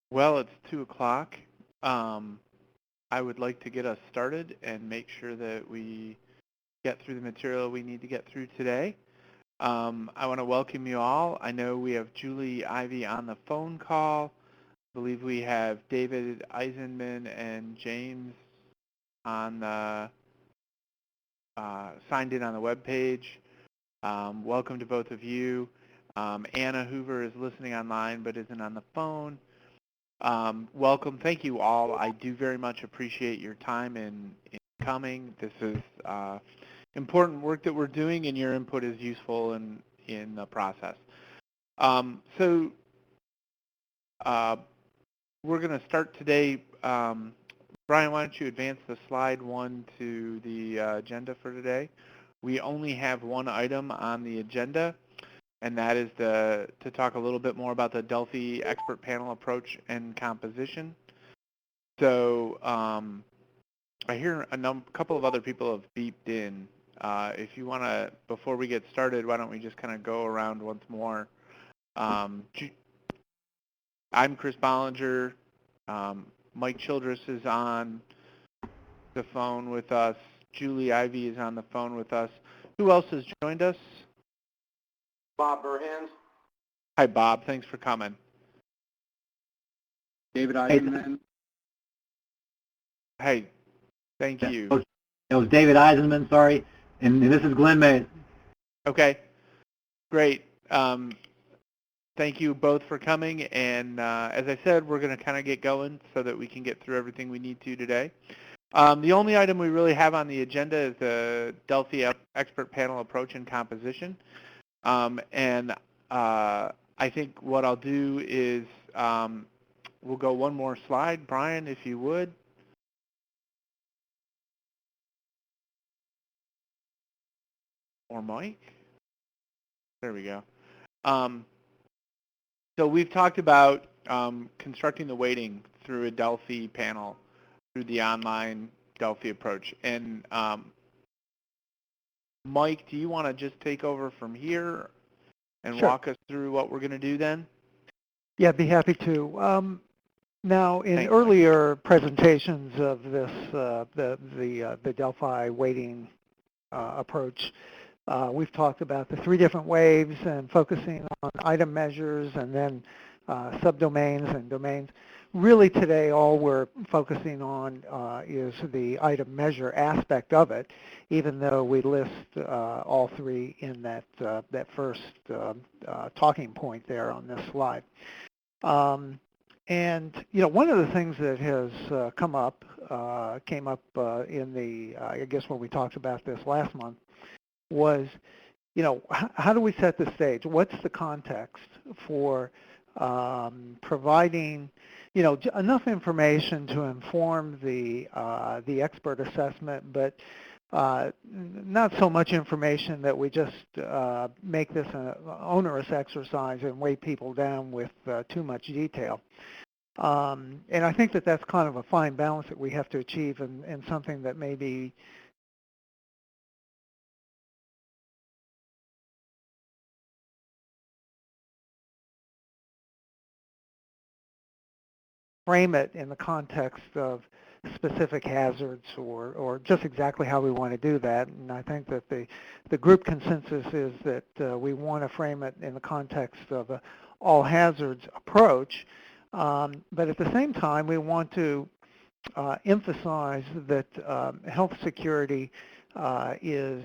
Well, it's 2 o'clock. I would like to get us started and make sure that we get through the material we need to get through today. I want to welcome you all. I know we have Julie Ivy on the phone call. I believe we have David Eisenman and James on the, signed in on the web page. Welcome to both of you. Anna Hoover is listening online but isn't on the phone. Welcome. Thank you all. I do very much appreciate your time in coming. This is important work that we're doing, and your input is useful in the process. So we're going to start today. Brian, why don't you advance the slide 1 to the agenda for today? We only have one item on the agenda, and that is to talk a little bit more about the Delphi expert panel approach and composition. So I hear a couple of other people have beeped in. If you want to, before we get started, why don't we just kind of go around once more. I'm Chris Bollinger. Mike Childress is on the phone with us. Julie Ivy is on the phone with us. Who else has joined us? Bob Burhans. Hi, Bob. Thanks for coming. David Eisenman. Hey, thank you. It was David Eisenman, sorry, and this is Glenn May. Okay, great. Thank you both for coming, and as I said, we're going to kind of get going so that we can get through everything we need to today. The only item we really have on the agenda is the Delphi expert panel approach and composition. And I think what I'll do is we'll go one more slide. Brian, if you would. Or Mike. There we go. So we've talked about constructing the weighting through a Delphi panel, through the online Delphi approach. And Mike, do you want to just take over from here and Sure. walk us through what we're going to do then? Yeah, I'd be happy to. Now, in Thanks, earlier presentations of this, the Delphi weighting approach, we've talked about the 3 different waves and focusing on item measures and then subdomains and domains. Really today all we're focusing on is the item measure aspect of it, even though we list all 3 in that first talking point there on this slide. And one of the things that has came up in the, I guess when we talked about this last month, was, how do we set the stage? What's the context for providing, enough information to inform the expert assessment, but not so much information that we just make this an onerous exercise and weigh people down with too much detail. And I think that that's kind of a fine balance that we have to achieve, and something that maybe frame it in the context of specific hazards or just exactly how we want to do that. And I think that the group consensus is that we want to frame it in the context of an all hazards approach. But at the same time, we want to emphasize that health security is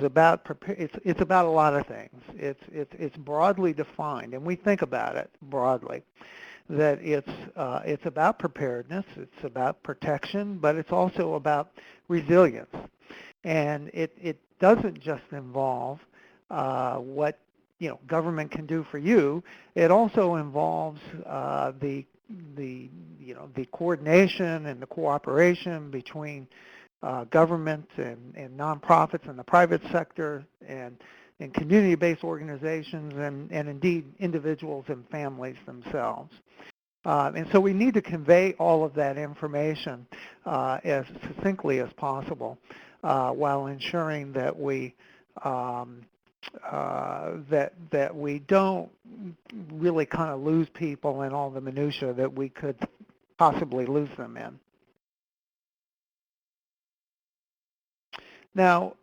about it's about a lot of things. It's broadly defined, and we think about it broadly. That it's about preparedness, it's about protection, but it's also about resilience. And it doesn't just involve what government can do for you. It also involves the coordination and the cooperation between government and nonprofits and the private sector and community-based organizations and indeed individuals and families themselves. And so we need to convey all of that information as succinctly as possible while ensuring that we that we don't really kind of lose people in all the minutia that we could possibly lose them in. Now,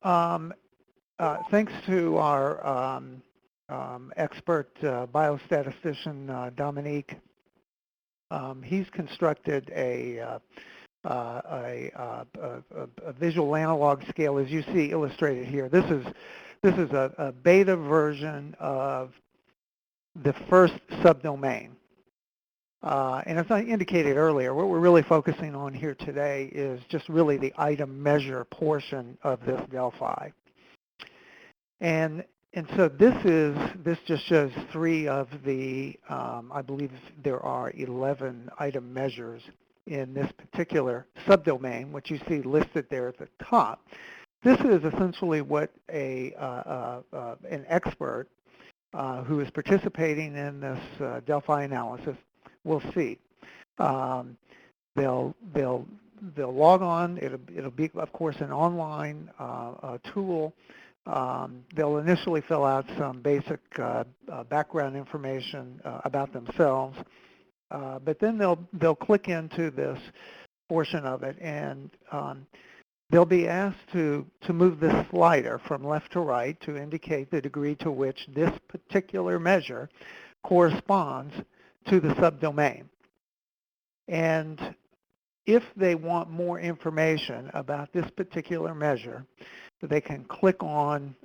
thanks to our expert biostatistician Dominique, he's constructed a visual analog scale, as you see illustrated here. This is a beta version of the first subdomain. And as I indicated earlier, what we're really focusing on here today is just really the item measure portion of this Delphi. And so this just shows 3 of the, I believe there are 11 item measures in this particular subdomain, which you see listed there at the top. This is essentially what an expert who is participating in this Delphi analysis will see. They'll log on. It'll be, of course, an online tool. They'll initially fill out some basic background information about themselves, but then they'll click into this portion of it, and they'll be asked to move this slider from left to right to indicate the degree to which this particular measure corresponds to the subdomain. And if they want more information about this particular measure, they can click on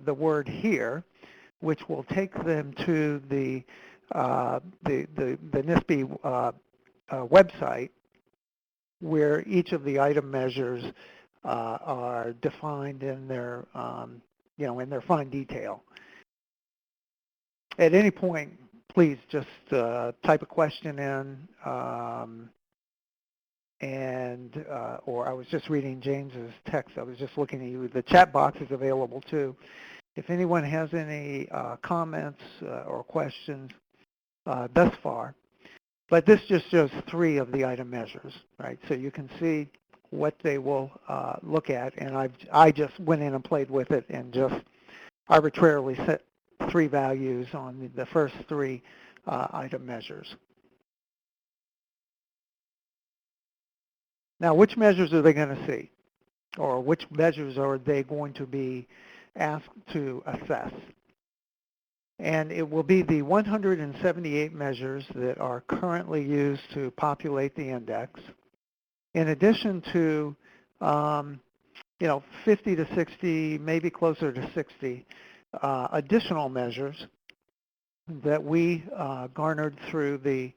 the word here, which will take them to the NHSPI website, where each of the item measures are defined in their, in their fine detail. At any point, please just type a question in, or I was just reading James's text. I was just looking at you. The chat box is available too. If anyone has any comments or questions thus far, but this just shows 3 of the item measures, right? So you can see what they will look at, and I just went in and played with it and just arbitrarily set 3 values on the first 3 item measures. Now, which measures are they going to see, or which measures are they going to be asked to assess? And it will be the 178 measures that are currently used to populate the index, in addition to 50 to 60, maybe closer to 60 additional measures that we garnered through the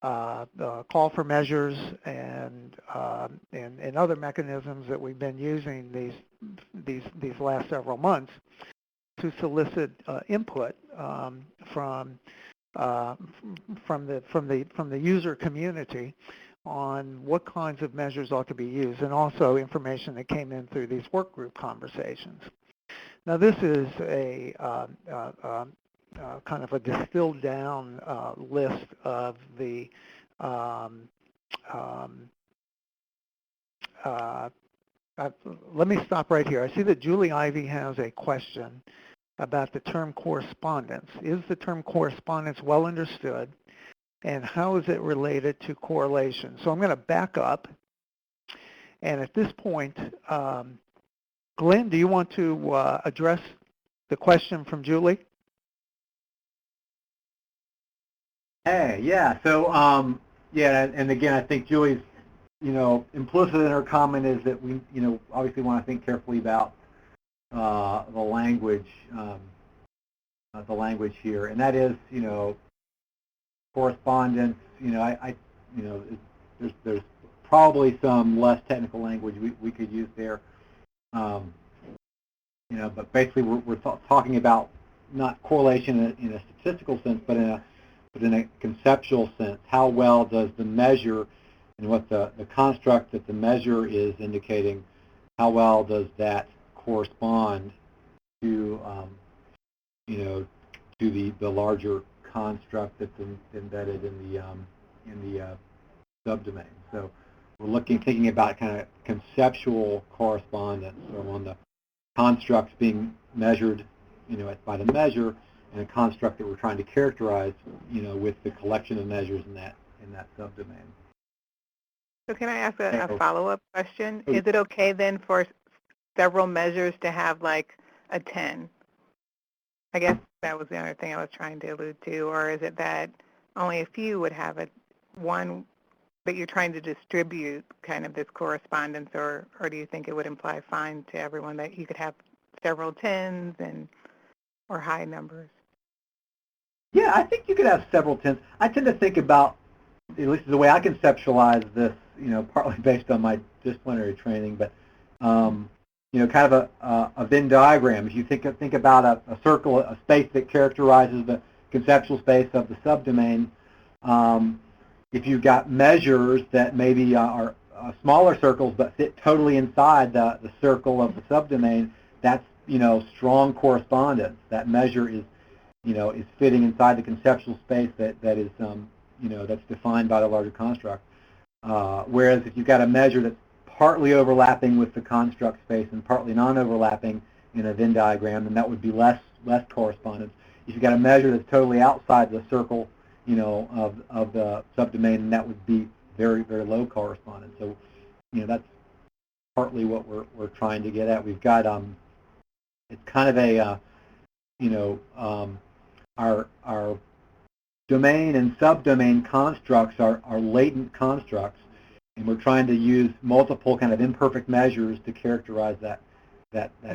call for measures and other mechanisms that we've been using these last several months to solicit input from the user community on what kinds of measures ought to be used, and also information that came in through these work group conversations. Now, this is a kind of a distilled down list of the let me stop right here. I see that Julie Ivy has a question about the term correspondence. Is the term correspondence well understood, and how is it related to correlation? So I'm going to back up, and at this point, Glenn, do you want to address the question from Julie? Hey, yeah. So, and again, I think Julie's, implicit in her comment is that we, obviously want to think carefully about the language here, and that is, correspondence. There's probably some less technical language we could use there. But basically we're talking about not correlation in a statistical sense, but in a conceptual sense. How well does the measure and what the construct that the measure is indicating, how well does that correspond to to the larger construct that's embedded in the subdomain. So we're thinking about kind of conceptual correspondence, so on the constructs being measured by the measure, and a construct that we're trying to characterize, with the collection of measures in that subdomain. So can I ask a follow-up question? Is it okay then for several measures to have like a 10? I guess that was the other thing I was trying to allude to. Or is it that only a few would have a one, but you're trying to distribute kind of this correspondence, or do you think it would imply fine to everyone that you could have several 10s or high numbers? Yeah, I think you could have several 10s. I tend to think about, at least the way I conceptualize this, partly based on my disciplinary training, but kind of a Venn diagram. If you think about a circle, a space that characterizes the conceptual space of the subdomain, if you've got measures that maybe are smaller circles but fit totally inside the circle of the subdomain, that's strong correspondence. That measure is fitting inside the conceptual space that is that's defined by the larger construct. Whereas if you've got a measure that's partly overlapping with the construct space and partly non-overlapping in a Venn diagram, then that would be less correspondence. If you've got a measure that's totally outside the circle, of the subdomain, then that would be very, very low correspondence. So, that's partly what we're trying to get at. We've got it's kind of a our domain and subdomain constructs are latent constructs, and we're trying to use multiple kind of imperfect measures to characterize that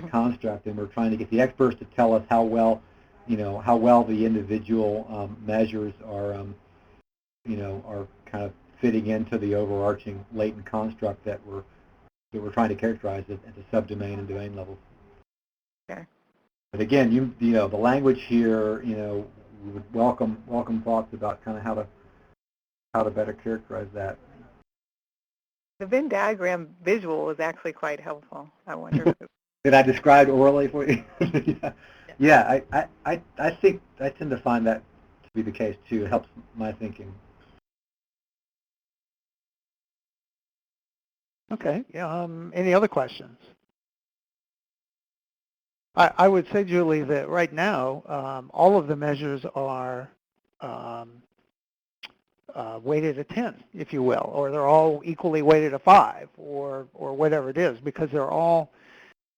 construct, and we're trying to get the experts to tell us how well the individual measures are are kind of fitting into the overarching latent construct that we're trying to characterize at the subdomain and domain level. Okay. But again, the language here, we would welcome thoughts about kind of how to better characterize that. The Venn diagram visual is actually quite helpful. I wonder if Did I describe it orally for you? Yeah, I think I tend to find that to be the case too. It helps my thinking. Okay. Yeah. Any other questions? I would say, Julie, that right now all of the measures are weighted a 10, if you will, or they're all equally weighted a 5, or whatever it is, because they're all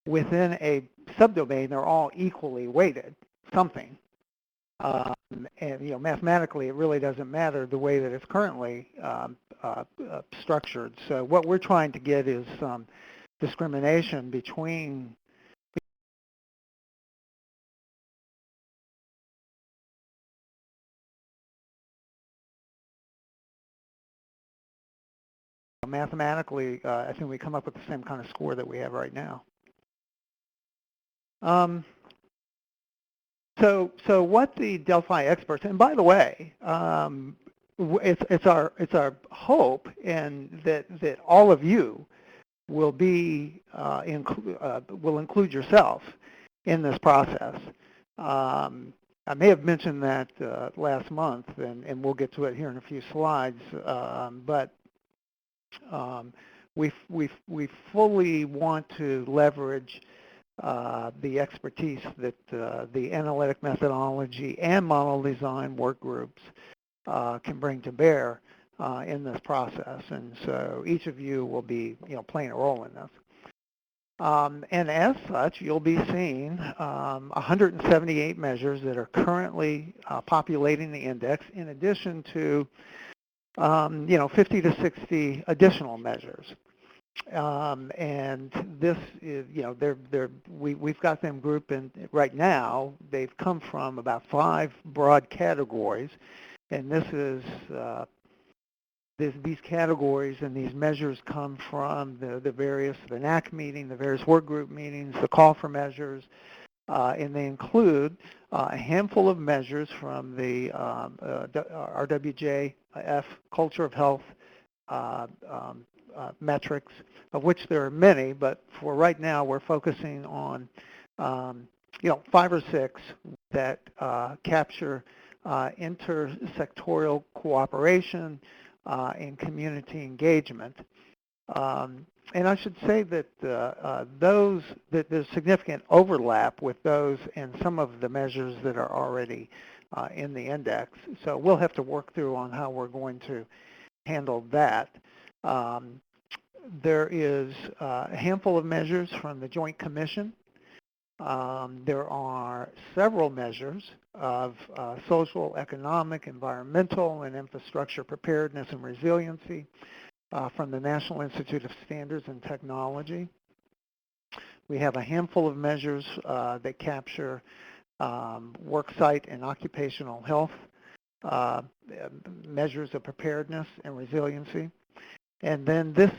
within a subdomain. They're all equally weighted something, and mathematically it really doesn't matter the way that it's currently structured. So what we're trying to get is some discrimination between mathematically. I think we come up with the same kind of score that we have right now. So what the Delphi experts, and by the way, it's our hope, and that all of you will be will include yourself in this process. I may have mentioned that last month, and we'll get to it here in a few slides, but we fully want to leverage the expertise that the analytic methodology and model design work groups can bring to bear in this process, and so each of you will be playing a role in this. And as such, you'll be seeing 178 measures that are currently populating the index, in addition to 50 to 60 additional measures. And this is, we've got them grouped in right now. They've come from about 5 broad categories, and this is these categories and these measures come from the NAC meeting, the various work group meetings, the call for measures, and they include a handful of measures from the RWJF Culture of Health metrics, of which there are many, but for right now we're focusing on 5 or 6 that capture intersectorial cooperation and community engagement. And I should say that that there's significant overlap with those and some of the measures that are already in the index. So we'll have to work through on how we're going to handle that. There is a handful of measures from the Joint Commission. There are several measures of social, economic, environmental, and infrastructure preparedness and resiliency from the National Institute of Standards and Technology. We have a handful of measures that capture worksite and occupational health, measures of preparedness and resiliency. And then this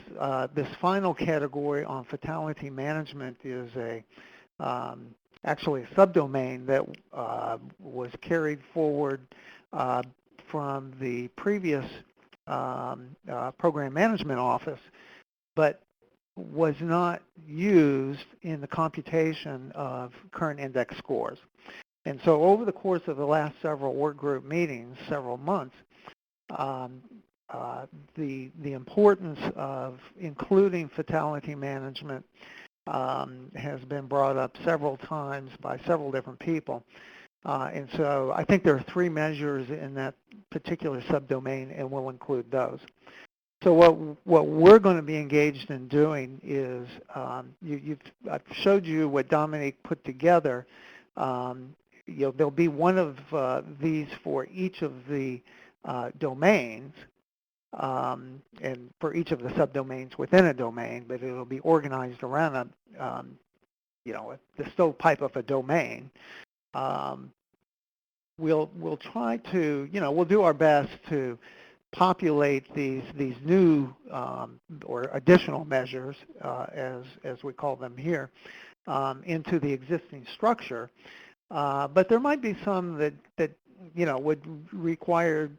final category on fatality management is actually a subdomain that was carried forward from the previous Program Management Office, but was not used in the computation of current index scores. And so over the course of the last several work group meetings, several months, the importance of including fatality management has been brought up several times by several different people. And so I think there are 3 measures in that particular subdomain, and we'll include those. So what we're going to be engaged in doing is, I've showed you what Dominique put together. There'll be one of these for each of the domains, and for each of the subdomains within a domain, but it'll be organized around the stovepipe of a domain. We'll try to, we'll do our best to populate these new or additional measures, as we call them here, into the existing structure. But there might be some that would require,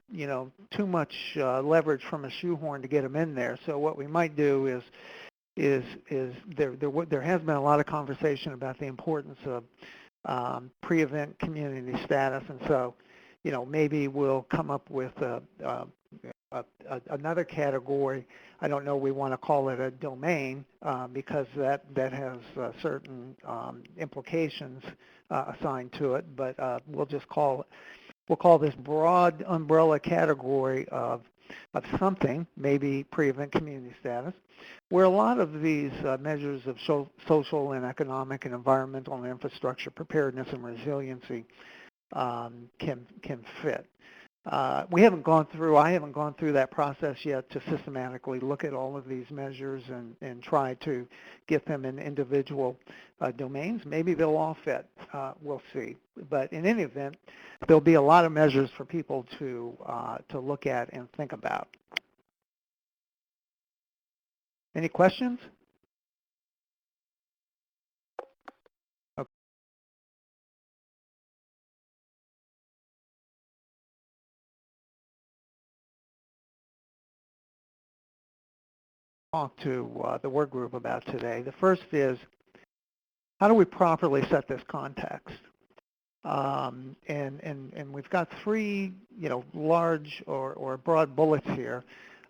too much leverage from a shoehorn to get them in there. So what we might do is there has been a lot of conversation about the importance of pre-event community status, and so, maybe we'll come up with another category. I don't know we want to call it a domain because that has certain implications assigned to it, but we'll call this broad umbrella category of something, maybe pre-event community status, where a lot of these measures of social and economic and environmental and infrastructure preparedness and resiliency can fit. I haven't gone through that process yet to systematically look at all of these measures and try to get them in individual domains. Maybe they'll all fit. We'll see. But in any event, there'll be a lot of measures for people to look at and think about. Any questions? Okay. Talk to the work group about today. The first is, how do we properly set this context? And we've got 3, large or broad bullets here.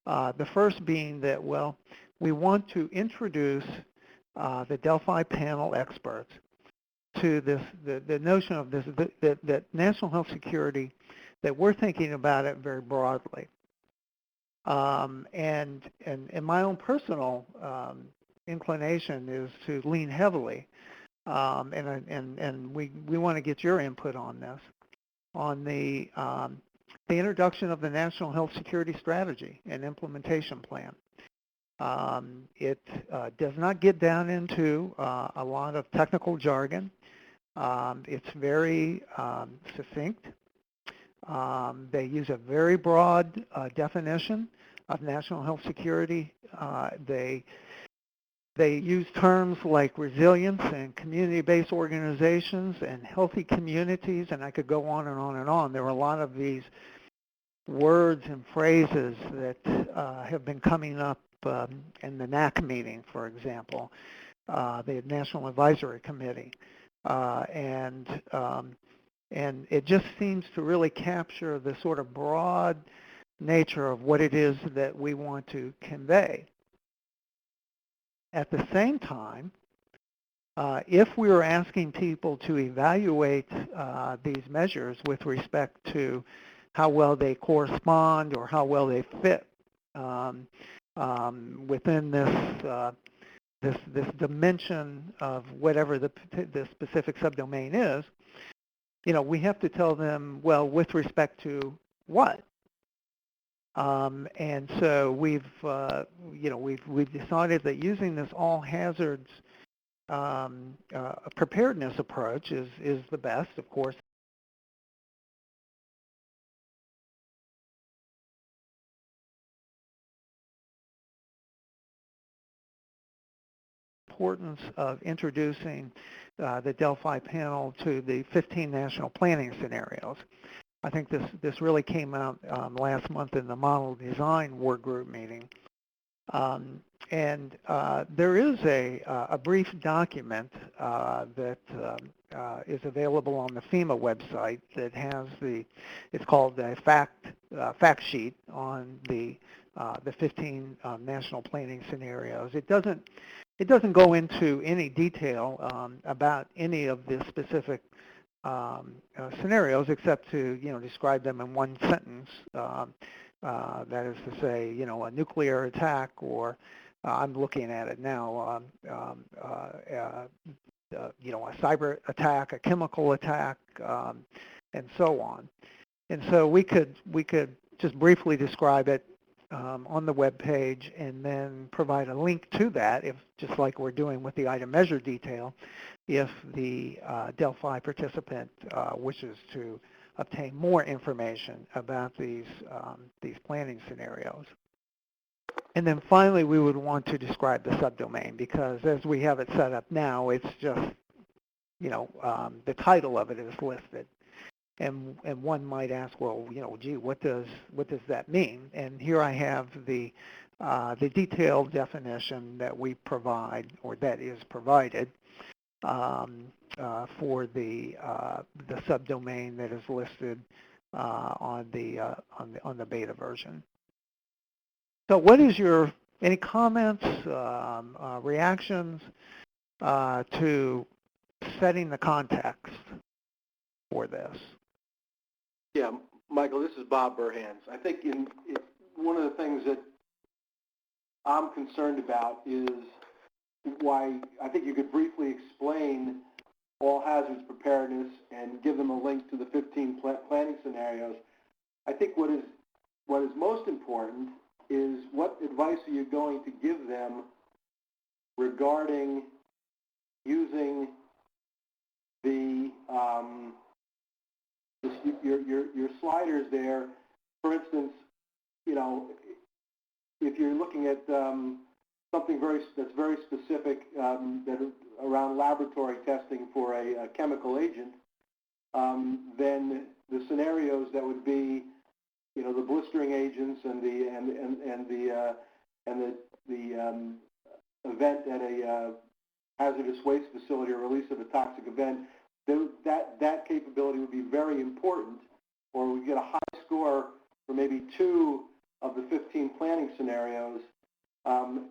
The first being that, well, we want to introduce the Delphi panel experts to the notion of that national health security, that we're thinking about it very broadly. And my own personal inclination is to lean heavily, and we want to get your input on this, on the introduction of the National Health Security Strategy and Implementation Plan. It does not get down into a lot of technical jargon. It's very succinct. They use a very broad definition of national health security. They use terms like resilience and community-based organizations and healthy communities, and I could go on and on and on. There are a lot of these words and phrases that have been coming up in the NAC meeting, for example, the National Advisory Committee, and it just seems to really capture the sort of broad nature of what it is that we want to convey. At the same time, if we were asking people to evaluate these measures with respect to how well they correspond or how well they fit within this dimension of whatever the specific subdomain is, we have to tell them, well, with respect to what? And so we've decided that using this all hazards preparedness approach is the best, of course. Importance of introducing the Delphi panel to the 15 national planning scenarios. I think this really came out last month in the model design Workgroup meeting. And there is a brief document that is available on the FEMA website that has it's called a fact sheet on the 15 national planning scenarios. It doesn't go into any detail about any of the specific scenarios except to describe them in one sentence. That is to say, a nuclear attack, or I'm looking at it now, a cyber attack, a chemical attack, and so on. And so we could just briefly describe it on the web page and then provide a link to that, if just like we're doing with the item measure detail, if the Delphi participant wishes to obtain more information about these planning scenarios. And then finally, we would want to describe the subdomain, because as we have it set up now, it's just, the title of it is listed. And one might ask, well, gee, what does that mean? And here I have the detailed definition that we provide, or that is provided, for the subdomain that is listed on the beta version. So, what is any comments, reactions to setting the context for this? Yeah, Michael, this is Bob Burhans. I think one of the things that I'm concerned about is why I think you could briefly explain all hazards preparedness and give them a link to the 15 planning scenarios. I think what is most important is what advice are you going to give them regarding using the your sliders there. For instance, if you're looking at something that's very specific around laboratory testing for a chemical agent, then the scenarios that would be, the blistering agents and the event at a hazardous waste facility or release of a toxic event, that capability would be very important, or we get a high score for maybe 2 of the 15 planning scenarios,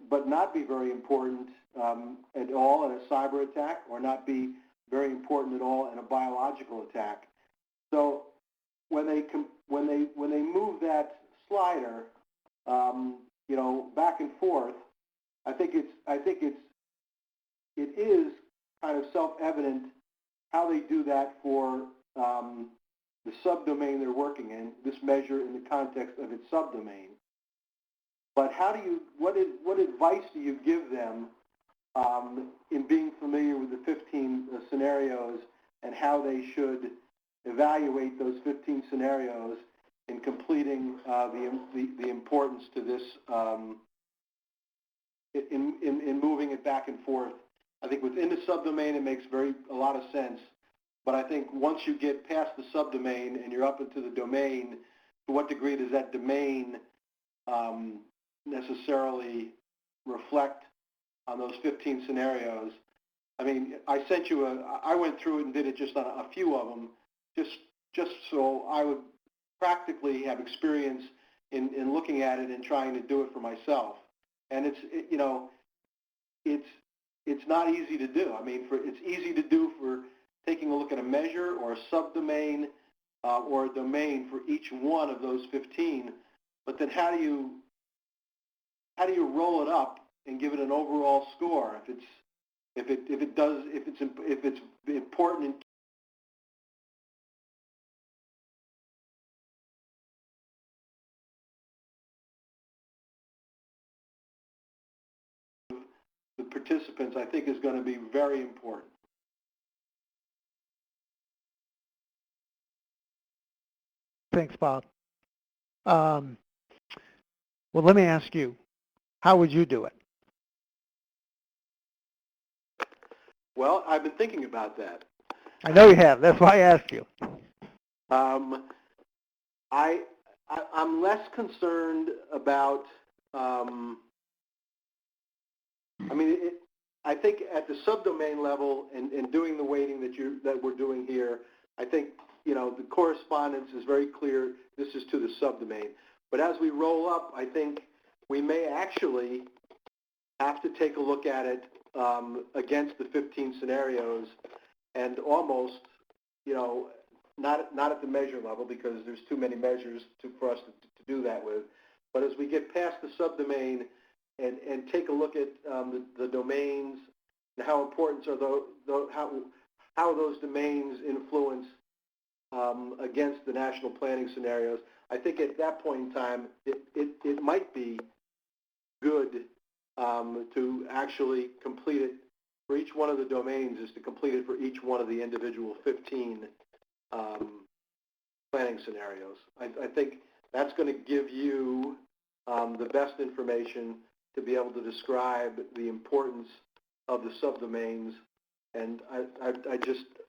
but not be very important at all in a cyber attack, or not be very important at all in a biological attack. So when they move that slider, back and forth, I think it is kind of self-evident how they do that for the subdomain they're working in, this measure in the context of its subdomain. But what advice do you give them in being familiar with the 15 scenarios and how they should evaluate those 15 scenarios in completing the importance to this, in moving it back and forth? I think within the subdomain it makes a lot of sense, but I think once you get past the subdomain and you're up into the domain, to what degree does that domain necessarily reflect on those 15 scenarios? I mean, I went through it and did it just on a few of them, just so I would practically have experience in looking at it and trying to do it for myself. And it's not easy to do. I mean, it's easy to do for taking a look at a measure or a subdomain or a domain for each one of those 15. But then how do you roll it up and give it an overall score if it's important in the participants, I think is going to be very important. Thanks, Bob. Well, let me ask you, how would you do it? Well, I've been thinking about that. I know you have. That's why I asked you. I'm less concerned about. I think at the subdomain level and doing the weighting that we're doing here, I think the correspondence is very clear. This is to the subdomain. But as we roll up, I think we may actually have to take a look at it against the 15 scenarios, and almost, not at the measure level because there's too many measures for us to do that with. But as we get past the subdomain and take a look at the domains and how important are how those domains influence against the national planning scenarios, I think at that point in time it might be good to actually complete it for each one of the domains, is to complete it for each one of the individual 15 planning scenarios. I think that's going to give you the best information to be able to describe the importance of the subdomains. And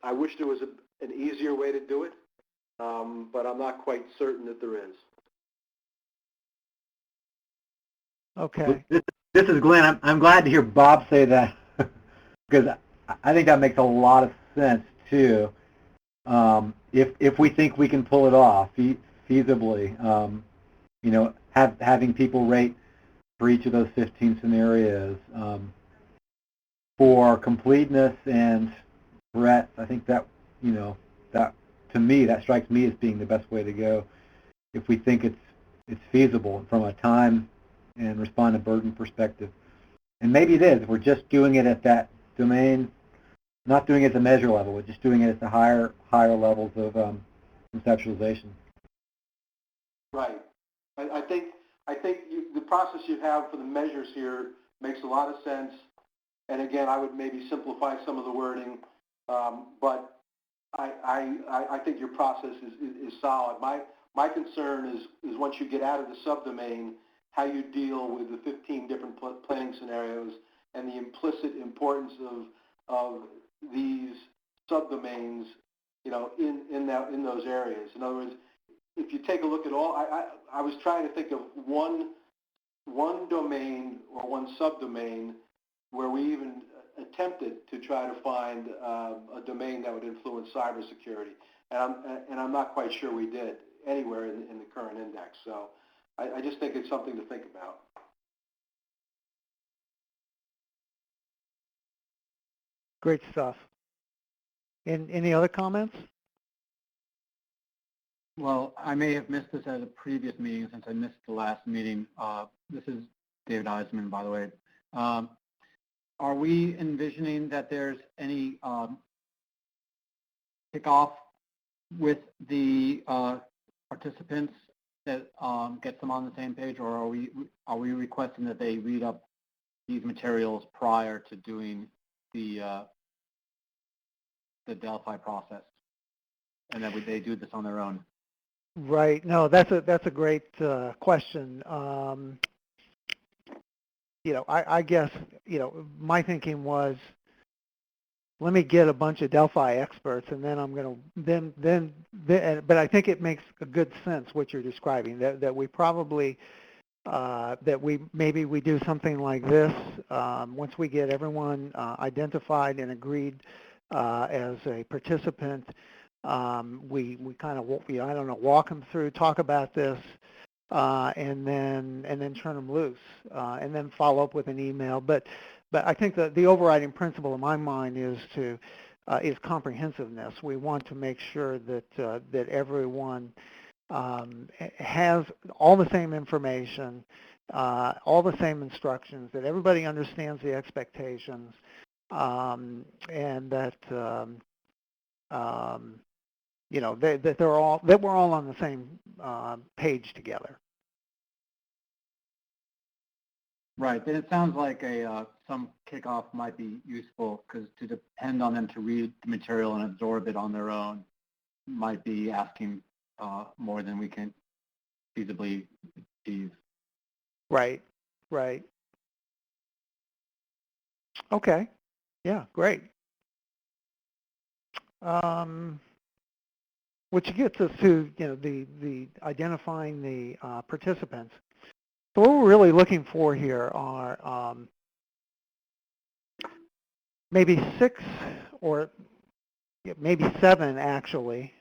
I wish there was an easier way to do it, but I'm not quite certain that there is. Okay. This is Glenn. I'm glad to hear Bob say that because I think that makes a lot of sense too. If we think we can pull it off feasibly, having people rate for each of those 15 scenarios for completeness and breadth, I think that that to me that strikes me as being the best way to go. If we think it's feasible from a time and respond to burden perspective. And maybe it is. If we're just doing it at that domain, not doing it at the measure level, we're just doing it at the higher levels of conceptualization. Right. I think the process you have for the measures here makes a lot of sense. And again, I would maybe simplify some of the wording, but I think your process is solid. My concern is once you get out of the subdomain, how you deal with the 15 different planning scenarios and the implicit importance of these subdomains, in those areas. In other words, if you take a look at all, I was trying to think of one domain or one subdomain where we even attempted to try to find a domain that would influence cybersecurity, and I'm not quite sure we did anywhere in the current index. So I just think it's something to think about. Great stuff. Any other comments? Well, I may have missed this at a previous meeting since I missed the last meeting. This is David Eisman, by the way. Are we envisioning that there's any kickoff with the participants that gets them on the same page, or are we requesting that they read up these materials prior to doing the Delphi process, and that they do this on their own? Right. No, that's a great question. I guess my thinking was, let me get a bunch of Delphi experts, and then I'm going to but I think it makes a good sense what you're describing, that we probably maybe we do something like this once we get everyone identified and agreed as a participant. We kind of walk them through, talk about this, and then turn them loose, and then follow up with an email. But But I think that the overriding principle in my mind is comprehensiveness. We want to make sure that everyone has all the same information, all the same instructions, that everybody understands the expectations, and that that we're all on the same page together. Right. Then it sounds like some kickoff might be useful, because to depend on them to read the material and absorb it on their own might be asking more than we can feasibly achieve. Right. Right. Okay. Yeah. Great. Which gets us to the identifying the participants. So what we're really looking for here are maybe 6 or maybe 7 actually,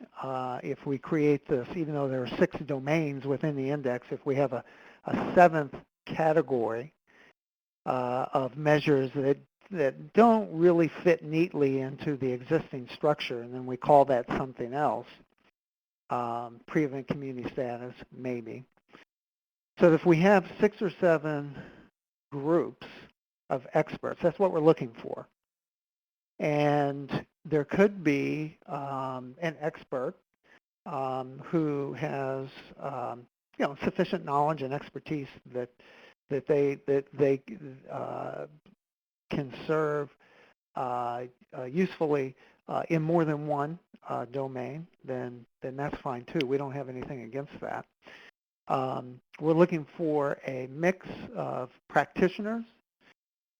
if we create this, even though there are 6 domains within the index, if we have a 7th category of measures that don't really fit neatly into the existing structure, and then we call that something else, pre-event community status, maybe. So if we have 6 or 7 groups of experts, that's what we're looking for. And there could be an expert who has sufficient knowledge and expertise that they can serve usefully in more than one domain. Then that's fine too. We don't have anything against that. We're looking for a mix of practitioners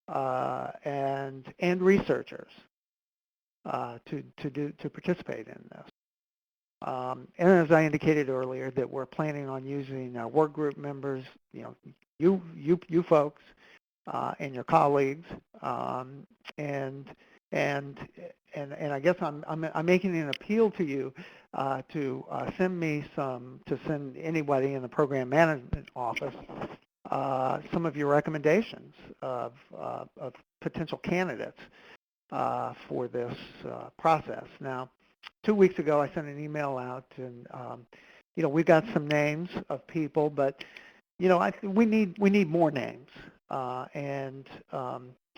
and researchers to participate in this. And as I indicated earlier, that we're planning on using workgroup members, you folks and your colleagues, and I guess I'm making an appeal to you to send anybody in the program management office some of your recommendations of potential candidates for this process. Now, 2 weeks ago, I sent an email out, and we got some names of people, but we need more names, and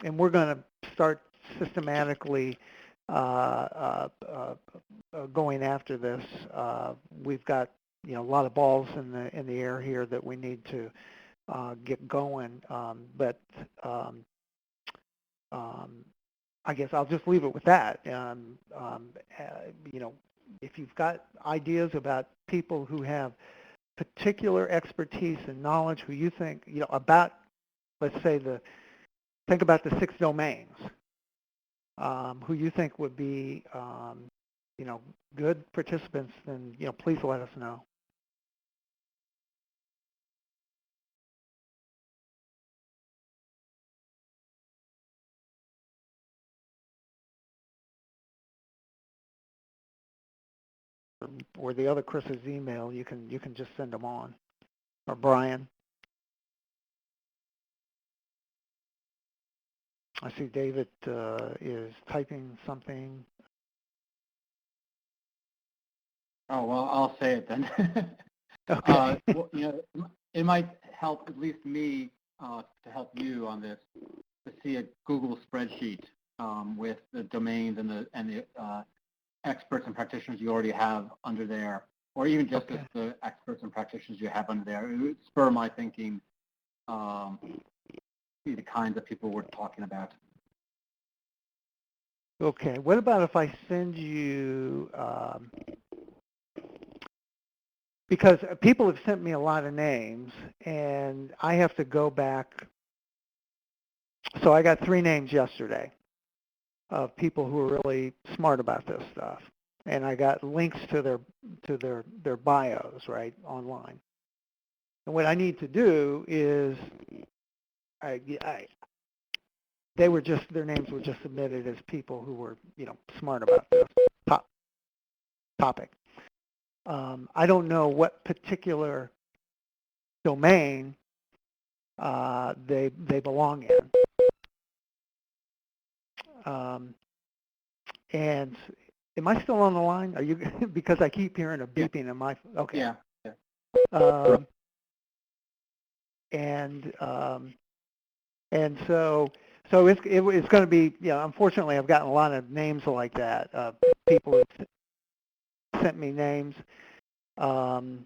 we're going to start systematically going after this. We've got a lot of balls in the air here that we need to get going, but I guess I'll just leave it with that. If you've got ideas about people who have particular expertise and knowledge, who you think, about, let's say, think about the 6 domains, who you think would be, good participants, then, please let us know. Or the other Chris's email, you can just send them on, or Brian. I see David is typing something. Oh, well, I'll say it then. Okay. Well, it might help at least me to help you on this, to see a Google spreadsheet with the domains and the experts and practitioners you already have under there, or even just Okay. the experts and practitioners you have under there. It would spur my thinking, see the kinds of people we're talking about. Okay. What about if I send you, because people have sent me a lot of names, and I have to go back. So I got 3 names yesterday of people who are really smart about this stuff, and I got links to their bios, right, online. And what I need to do is, their names were just submitted as people who were, smart about this topic. I don't know what particular domain they belong in. And am I still on the line? Are you, because I keep hearing a beeping in my, okay. Yeah. Um, and so it's going to be, unfortunately I've gotten a lot of names like that. People have sent me names, and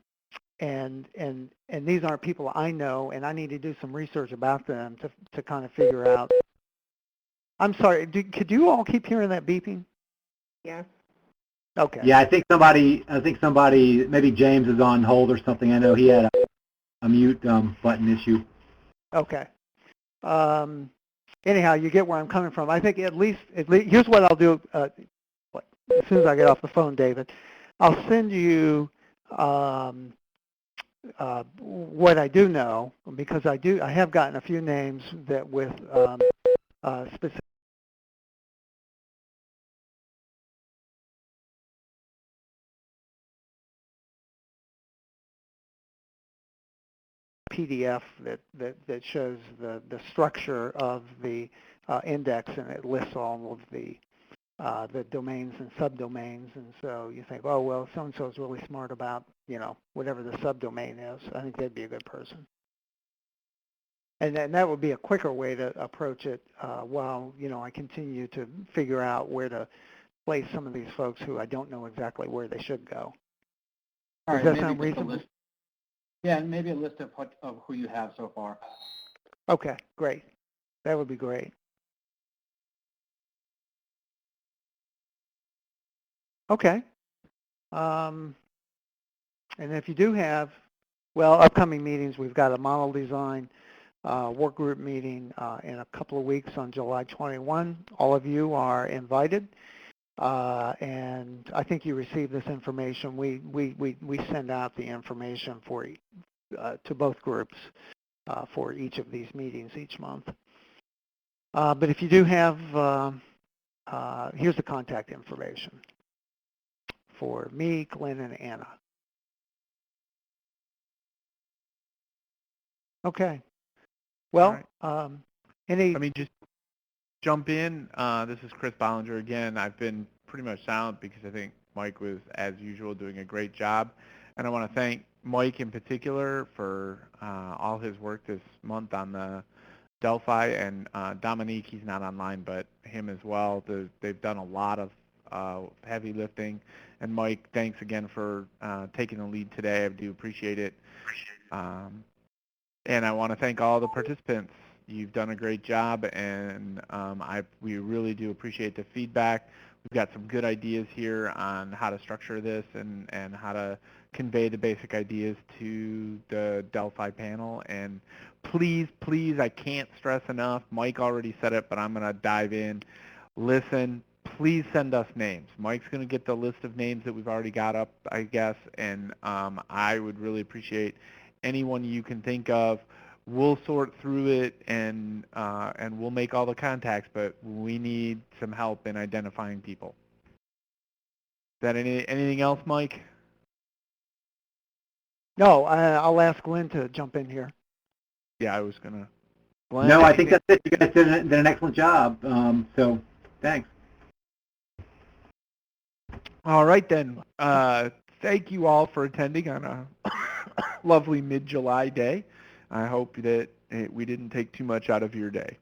these aren't people I know, and I need to do some research about them to kind of figure out. I'm sorry, could you all keep hearing that beeping? Yes. Okay. Yeah, I think somebody, maybe James is on hold or something. I know he had a mute button issue. Okay. Anyhow, you get where I'm coming from. I think at least here's what I'll do. As soon as I get off the phone, David, I'll send you what I do know, because I have gotten a few names that with specific PDF that shows the structure of the index, and it lists all of the domains and subdomains. And so you think, oh, well, so-and-so is really smart about, whatever the subdomain is. I think they'd be a good person. And then that would be a quicker way to approach it while, I continue to figure out where to place some of these folks who I don't know exactly where they should go. All right, Does that maybe sound just a reasonable? list. Yeah, maybe a list of who you have so far. Okay, great. That would be great. Okay. And if you do have, upcoming meetings, we've got a model design work group meeting in a couple of weeks on July 21. All of you are invited. And I think you received this information. We send out the information to both groups for each of these meetings each month. But if you do have, here's the contact information for me, Glenn, and Anna. Okay. Well, right. Let me just jump in. This is Chris Bollinger again. I've been pretty much silent because I think Mike was, as usual, doing a great job. And I want to thank Mike in particular for all his work this month on the Delphi, and Dominique, he's not online, but him as well. They've done a lot of heavy lifting. And Mike, thanks again for taking the lead today. I do appreciate it. And I want to thank all the participants. You've done a great job, and we really do appreciate the feedback. We've got some good ideas here on how to structure this and how to convey the basic ideas to the Delphi panel. And please, please, I can't stress enough, Mike already said it, but I'm going to dive in. Listen, please send us names. Mike's going to get the list of names that we've already got up, I guess, and I would really appreciate anyone you can think of. We'll sort through it and we'll make all the contacts, but we need some help in identifying people. Is that anything else, Mike? No, I'll ask Glenn to jump in here. Yeah, I was gonna. Glenn, no, I think that's it. You guys did an excellent job. So thanks. All right then. Thank you all for attending on a lovely mid-July day. I hope that we didn't take too much out of your day.